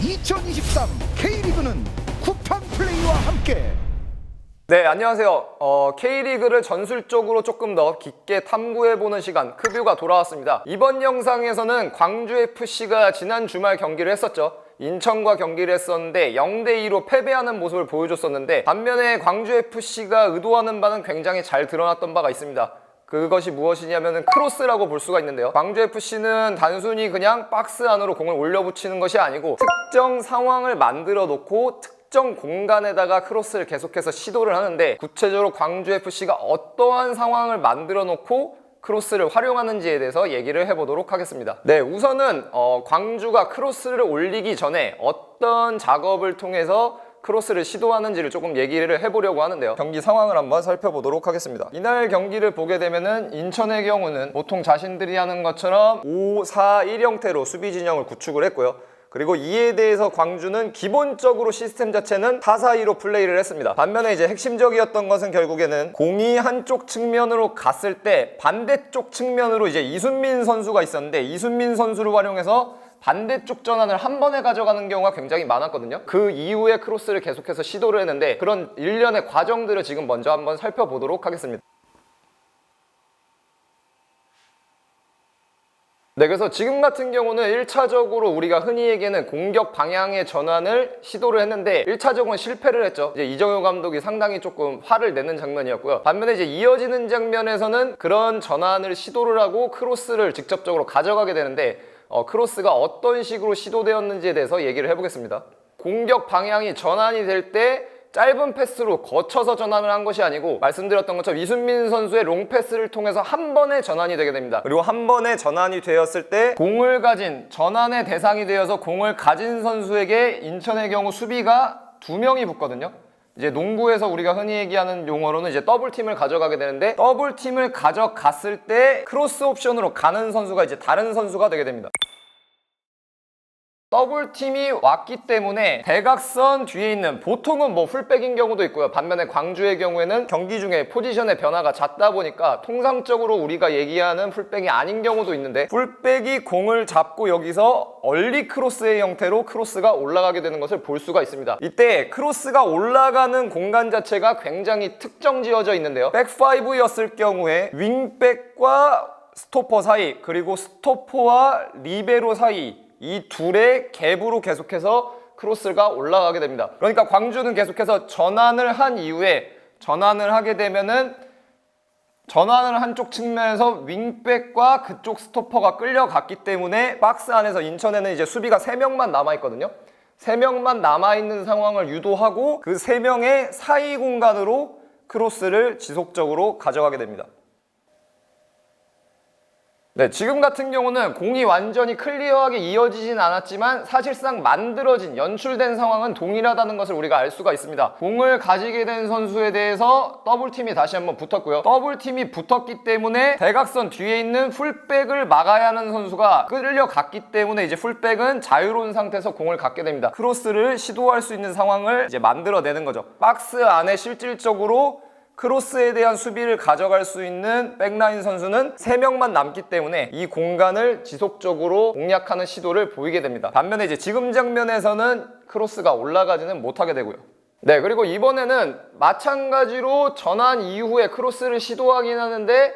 2023 K리그는 쿠팡 플레이와 함께. 네, 안녕하세요. K리그를 전술적으로 조금 더 깊게 탐구해보는 시간, 크뷰가 돌아왔습니다. 이번 영상에서는 광주FC가 지난 주말 경기를 했었죠. 인천과 경기를 했었는데 0대2로 패배하는 모습을 보여줬었는데, 반면에 광주FC가 의도하는 바는 굉장히 잘 드러났던 바가 있습니다. 그것이 무엇이냐면 크로스라고 볼 수가 있는데요. 광주FC는 단순히 그냥 박스 안으로 공을 올려붙이는 것이 아니고 특정 상황을 만들어 놓고 특정 공간에다가 크로스를 계속해서 시도를 하는데, 구체적으로 광주FC가 어떠한 상황을 만들어 놓고 크로스를 활용하는지에 대해서 얘기를 해보도록 하겠습니다. 네, 우선은 광주가 크로스를 올리기 전에 어떤 작업을 통해서 크로스를 시도하는지를 조금 얘기를 해보려고 하는데요. 경기 상황을 한번 살펴보도록 하겠습니다. 이날 경기를 보게 되면은 인천의 경우는 보통 자신들이 하는 것처럼 5-4-1 형태로 수비 진영을 구축을 했고요. 그리고 이에 대해서 광주는 기본적으로 시스템 자체는 4-4-2로 플레이를 했습니다. 반면에 이제 핵심적이었던 것은 결국에는 공이 한쪽 측면으로 갔을 때 반대쪽 측면으로 이제 이순민 선수가 있었는데, 이순민 선수를 활용해서 반대쪽 전환을 한 번에 가져가는 경우가 굉장히 많았거든요. 그 이후에 크로스를 계속해서 시도를 했는데, 그런 일련의 과정들을 지금 먼저 한번 살펴보도록 하겠습니다. 네, 그래서 지금 같은 경우는 1차적으로 우리가 흔히 얘기하는 공격 방향의 전환을 시도를 했는데 1차적으로는 실패를 했죠. 이제 이정효 감독이 상당히 조금 화를 내는 장면이었고요. 반면에 이제 이어지는 장면에서는 그런 전환을 시도를 하고 크로스를 직접적으로 가져가게 되는데, 크로스가 어떤 식으로 시도되었는지에 대해서 얘기를 해보겠습니다. 공격 방향이 전환이 될 때 짧은 패스로 거쳐서 전환을 한 것이 아니고, 말씀드렸던 것처럼 이순민 선수의 롱패스를 통해서 한 번에 전환이 되게 됩니다. 그리고 한 번에 전환이 되었을 때 공을 가진, 전환의 대상이 되어서 공을 가진 선수에게 인천의 경우 수비가 2명이 붙거든요. 이제 농구에서 우리가 흔히 얘기하는 용어로는 이제 더블팀을 가져가게 되는데, 더블팀을 가져갔을 때 크로스 옵션으로 가는 선수가 이제 다른 선수가 되게 됩니다. 더블팀이 왔기 때문에 대각선 뒤에 있는, 보통은 뭐 풀백인 경우도 있고요. 반면에 광주의 경우에는 경기 중에 포지션의 변화가 잦다 보니까 통상적으로 우리가 얘기하는 풀백이 아닌 경우도 있는데, 풀백이 공을 잡고 여기서 얼리 크로스의 형태로 크로스가 올라가게 되는 것을 볼 수가 있습니다. 이때 크로스가 올라가는 공간 자체가 굉장히 특정 지어져 있는데요. 백5였을 경우에 윙백과 스토퍼 사이, 그리고 스토퍼와 리베로 사이, 이 둘의 갭으로 계속해서 크로스가 올라가게 됩니다. 그러니까 광주는 계속해서 전환을 한 이후에, 전환을 하게 되면은 전환을 한쪽 측면에서 윙백과 그쪽 스토퍼가 끌려갔기 때문에 박스 안에서 인천에는 이제 수비가 3명만 남아있거든요. 3명만 남아있는 상황을 유도하고 그 3명의 사이 공간으로 크로스를 지속적으로 가져가게 됩니다. 네, 지금 같은 경우는 공이 완전히 클리어하게 이어지진 않았지만 사실상 만들어진, 연출된 상황은 동일하다는 것을 우리가 알 수가 있습니다. 공을 가지게 된 선수에 대해서 더블팀이 다시 한번 붙었고요. 더블팀이 붙었기 때문에 대각선 뒤에 있는 풀백을 막아야 하는 선수가 끌려갔기 때문에 이제 풀백은 자유로운 상태에서 공을 갖게 됩니다. 크로스를 시도할 수 있는 상황을 이제 만들어내는 거죠. 박스 안에 실질적으로 크로스에 대한 수비를 가져갈 수 있는 백라인 선수는 3명만 남기 때문에 이 공간을 지속적으로 공략하는 시도를 보이게 됩니다. 반면에 이제 지금 장면에서는 크로스가 올라가지는 못하게 되고요. 네, 그리고 이번에는 마찬가지로 전환 이후에 크로스를 시도하긴 하는데,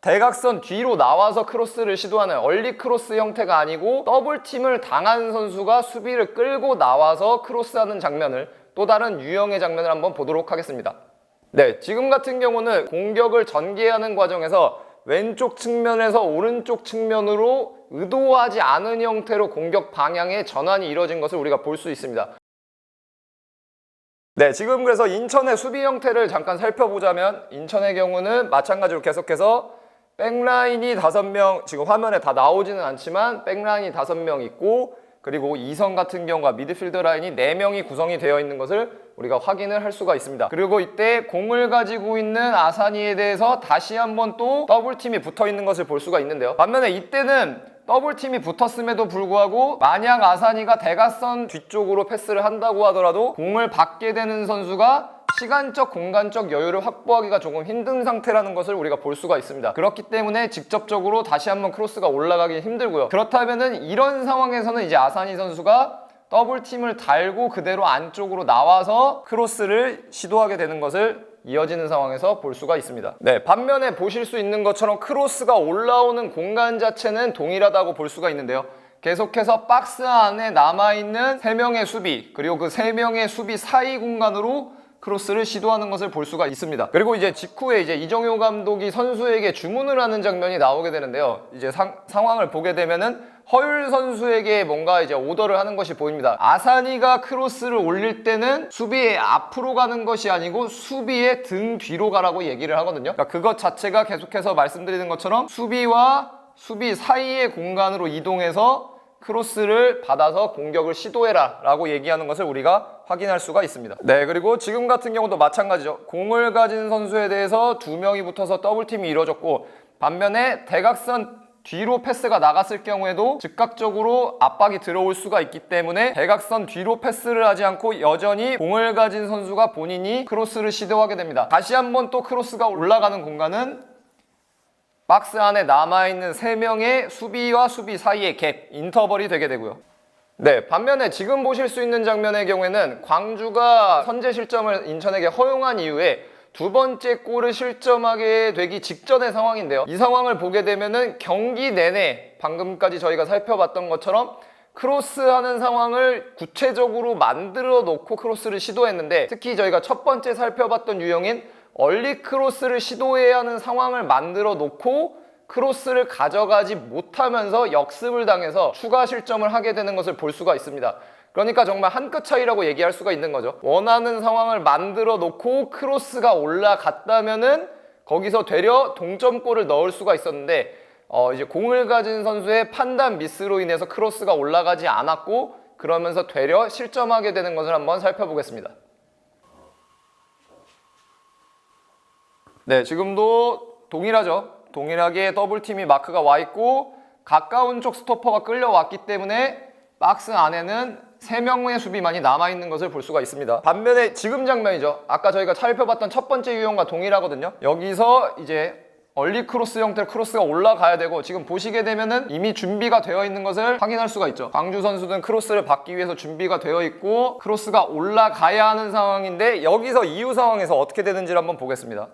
대각선 뒤로 나와서 크로스를 시도하는 얼리 크로스 형태가 아니고 더블팀을 당한 선수가 수비를 끌고 나와서 크로스하는 장면을, 또 다른 유형의 장면을 한번 보도록 하겠습니다. 네, 지금 같은 경우는 공격을 전개하는 과정에서 왼쪽 측면에서 오른쪽 측면으로 의도하지 않은 형태로 공격 방향의 전환이 이루어진 것을 우리가 볼 수 있습니다. 네, 지금 그래서 인천의 수비 형태를 잠깐 살펴보자면, 인천의 경우는 마찬가지로 계속해서 백라인이 5명, 지금 화면에 다 나오지는 않지만 백라인이 5명 있고, 그리고 2선 같은 경우가 미드필더 라인이 4명이 구성이 되어 있는 것을 우리가 확인을 할 수가 있습니다. 그리고 이때 공을 가지고 있는 아사니에 대해서 다시 한번 또 더블팀이 붙어 있는 것을 볼 수가 있는데요. 반면에 이때는 더블팀이 붙었음에도 불구하고 만약 아사니가 대각선 뒤쪽으로 패스를 한다고 하더라도 공을 받게 되는 선수가 시간적, 공간적 여유를 확보하기가 조금 힘든 상태라는 것을 우리가 볼 수가 있습니다. 그렇기 때문에 직접적으로 다시 한번 크로스가 올라가기 힘들고요. 그렇다면은 이런 상황에서는 이제 아사니 선수가 더블팀을 달고 그대로 안쪽으로 나와서 크로스를 시도하게 되는 것을 이어지는 상황에서 볼 수가 있습니다. 네, 반면에 보실 수 있는 것처럼 크로스가 올라오는 공간 자체는 동일하다고 볼 수가 있는데요. 계속해서 박스 안에 남아있는 3명의 수비, 그리고 그 3명의 수비 사이 공간으로 크로스를 시도하는 것을 볼 수가 있습니다. 그리고 이제 직후에 이제 이정효 감독이 선수에게 주문을 하는 장면이 나오게 되는데요. 이제 상황을 보게 되면은 허율 선수에게 뭔가 이제 오더를 하는 것이 보입니다. 아사니가 크로스를 올릴 때는 수비의 앞으로 가는 것이 아니고 수비의 등 뒤로 가라고 얘기를 하거든요. 그러니까 그것 자체가 계속해서 말씀드리는 것처럼 수비와 수비 사이의 공간으로 이동해서 크로스를 받아서 공격을 시도해라 라고 얘기하는 것을 우리가 확인할 수가 있습니다. 네, 그리고 지금 같은 경우도 마찬가지죠. 공을 가진 선수에 대해서 2명이 붙어서 더블팀이 이루어졌고, 반면에 대각선 뒤로 패스가 나갔을 경우에도 즉각적으로 압박이 들어올 수가 있기 때문에 대각선 뒤로 패스를 하지 않고 여전히 공을 가진 선수가 본인이 크로스를 시도하게 됩니다. 다시 한번 또 크로스가 올라가는 공간은 박스 안에 남아있는 3명의 수비와 수비 사이의 갭, 인터벌이 되게 되고요. 네, 반면에 지금 보실 수 있는 장면의 경우에는 광주가 선제 실점을 인천에게 허용한 이후에 두 번째 골을 실점하게 되기 직전의 상황인데요. 이 상황을 보게 되면은 경기 내내 방금까지 저희가 살펴봤던 것처럼 크로스하는 상황을 구체적으로 만들어 놓고 크로스를 시도했는데, 특히 저희가 첫 번째 살펴봤던 유형인 얼리 크로스를 시도해야 하는 상황을 만들어 놓고 크로스를 가져가지 못하면서 역습을 당해서 추가 실점을 하게 되는 것을 볼 수가 있습니다. 그러니까 정말 한 끗 차이라고 얘기할 수가 있는 거죠. 원하는 상황을 만들어 놓고 크로스가 올라갔다면은 거기서 되려 동점골을 넣을 수가 있었는데, 이제 공을 가진 선수의 판단 미스로 인해서 크로스가 올라가지 않았고, 그러면서 되려 실점하게 되는 것을 한번 살펴보겠습니다. 네, 지금도 동일하죠. 동일하게 더블팀이 마크가 와 있고 가까운 쪽 스토퍼가 끌려왔기 때문에 박스 안에는 3명의 수비만이 남아있는 것을 볼 수가 있습니다. 반면에 지금 장면이죠. 아까 저희가 살펴봤던 첫 번째 유형과 동일하거든요. 여기서 이제 얼리 크로스 형태로 크로스가 올라가야 되고, 지금 보시게 되면은 이미 준비가 되어 있는 것을 확인할 수가 있죠. 광주 선수들은 크로스를 받기 위해서 준비가 되어 있고 크로스가 올라가야 하는 상황인데, 여기서 이후 상황에서 어떻게 되는지를 한번 보겠습니다.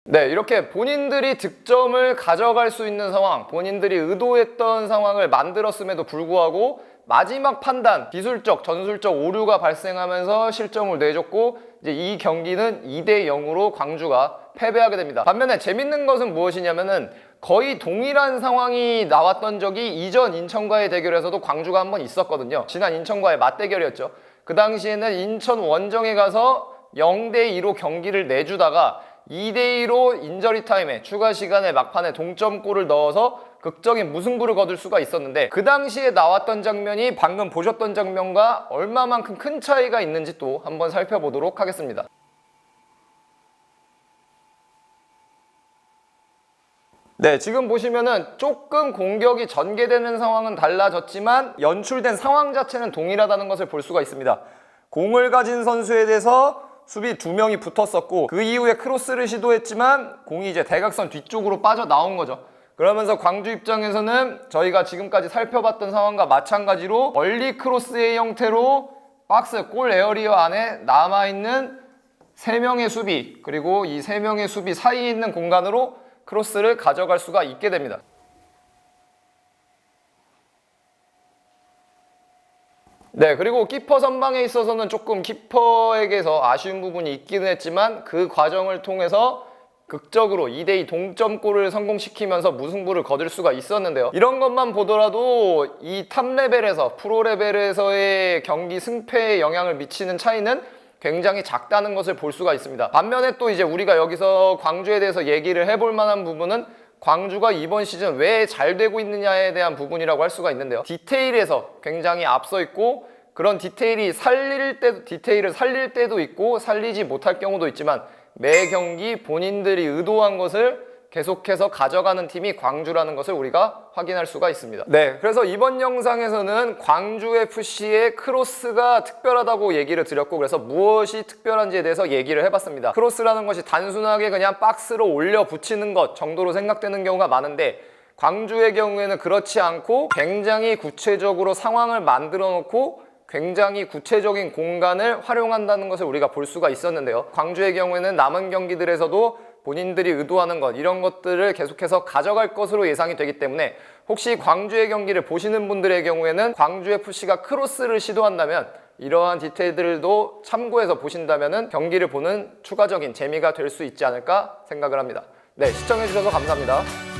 네, 이렇게 본인들이 득점을 가져갈 수 있는 상황, 본인들이 의도했던 상황을 만들었음에도 불구하고 마지막 판단, 기술적, 전술적 오류가 발생하면서 실점을 내줬고, 이제 이 경기는 2대 0으로 광주가 패배하게 됩니다. 반면에 재밌는 것은 무엇이냐면은 거의 동일한 상황이 나왔던 적이 이전 인천과의 대결에서도 광주가 한번 있었거든요. 지난 인천과의 맞대결이었죠. 그 당시에는 인천 원정에 가서 0대 2로 경기를 내주다가 2대2로 인저리 타임에 추가 시간에 막판에 동점골을 넣어서 극적인 무승부를 거둘 수가 있었는데, 그 당시에 나왔던 장면이 방금 보셨던 장면과 얼마만큼 큰 차이가 있는지 또 한번 살펴보도록 하겠습니다. 네, 지금 보시면은 조금 공격이 전개되는 상황은 달라졌지만 연출된 상황 자체는 동일하다는 것을 볼 수가 있습니다. 공을 가진 선수에 대해서 수비 2명이 붙었었고, 그 이후에 크로스를 시도했지만 공이 이제 대각선 뒤쪽으로 빠져나온 거죠. 그러면서 광주 입장에서는 저희가 지금까지 살펴봤던 상황과 마찬가지로 얼리 크로스의 형태로 박스 골 에어리어 안에 남아있는 3명의 수비, 그리고 이 3명의 수비 사이에 있는 공간으로 크로스를 가져갈 수가 있게 됩니다. 네, 그리고 키퍼 선방에 있어서는 조금 키퍼에게서 아쉬운 부분이 있기는 했지만 그 과정을 통해서 극적으로 2대2 동점골을 성공시키면서 무승부를 거둘 수가 있었는데요. 이런 것만 보더라도 이 탑 레벨에서, 프로 레벨에서의 경기 승패에 영향을 미치는 차이는 굉장히 작다는 것을 볼 수가 있습니다. 반면에 또 이제 우리가 여기서 광주에 대해서 얘기를 해볼 만한 부분은 광주가 이번 시즌 왜 잘 되고 있느냐에 대한 부분이라고 할 수가 있는데요. 디테일에서 굉장히 앞서 있고, 그런 디테일을 살릴 때도 있고 살리지 못할 경우도 있지만, 매 경기 본인들이 의도한 것을 계속해서 가져가는 팀이 광주라는 것을 우리가 확인할 수가 있습니다. 네, 그래서 이번 영상에서는 광주FC의 크로스가 특별하다고 얘기를 드렸고, 그래서 무엇이 특별한지에 대해서 얘기를 해봤습니다. 크로스라는 것이 단순하게 그냥 박스로 올려 붙이는 것 정도로 생각되는 경우가 많은데, 광주의 경우에는 그렇지 않고 굉장히 구체적으로 상황을 만들어 놓고 굉장히 구체적인 공간을 활용한다는 것을 우리가 볼 수가 있었는데요. 광주의 경우에는 남은 경기들에서도 본인들이 의도하는 것, 이런 것들을 계속해서 가져갈 것으로 예상이 되기 때문에 혹시 광주의 경기를 보시는 분들의 경우에는 광주FC가 크로스를 시도한다면 이러한 디테일들도 참고해서 보신다면 경기를 보는 추가적인 재미가 될 수 있지 않을까 생각을 합니다. 네, 시청해주셔서 감사합니다.